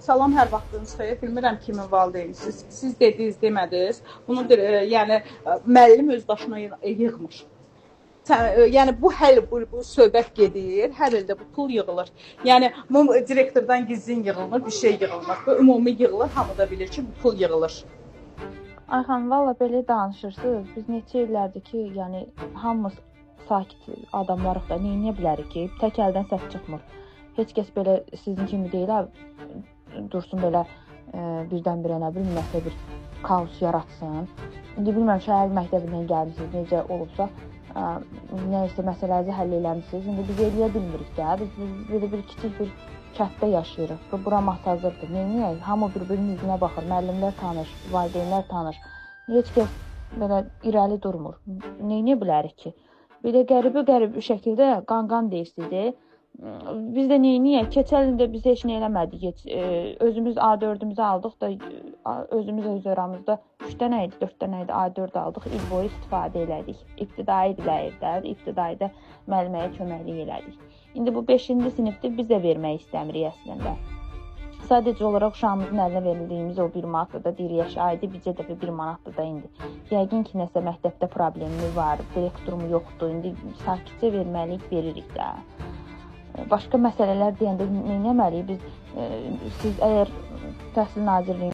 Salam, hər vaxtınız xeyir. Bilmirəm kimin valideynisiniz. Siz dediniz, demədiniz. Bunu yəni müəllim öz başına yığmır. Yəni bu söhbət gedir. Hər ildə bu pul yığılır. Yəni bu direktordan gizlin yığılmır, bir şey yığılmır. Bu ümumi yığılır, hamı da bilir ki, bu pul yığılır. Ayxan, valla belə danışırsınız. Biz neçə illərdir ki, yəni hamımız sakit adamlarıq da, neyə bilərik ki, tək əldən səs çıxmır. Heç kəs belə sizin kimi deyil, dursun belə birdən-birə nə bilim, nəsə bir kaos yaratsın. İndi bilmirəm, şəhər məktəbindən gəlmisiniz, necə olubsa, nəysə məsələnizi həll eləmişsiniz. İndi biz eləyə bilmirik də, biz belə bir kiçik bir kənddə yaşayırıq. Bura masazırdır. Neyək? Hamı bir-birinin üzünə baxır, müəllimlər tanış, valideynlər tanış. Heç kəs belə irəli durmur. Neyə bilərik ki? Belə qəribə şəkildə qan deyirsiniz. Biz də neyək? Keçən ildə biz heç nə eləmədik. Özümüz A4-ümüzü aldıq da, özümüz öz aramızda 3 dənə idi, 4 dənə idi A4 aldıq. İl boyu istifadə elədik. İbtidai diləyirdə, ibtidaidə müəlliməyə köməklik elədik. İndi bu 5-ci sinifdə biz də vermək istəmirik əslində. Sadəcə olaraq uşağımızın əlinə verildiyimiz o 1 manat da deyir, yaşaydı, bizə dəfə 1 manatdır da indi. Yəqin ki, nəsə məktəbdə problemi var, direktorumu yoxdur, indi sakitcə verməliyik, veririk də. Başqa məsələlər deyəndə nə etməliyik? Siz əgər Təhsil Nazirliyinin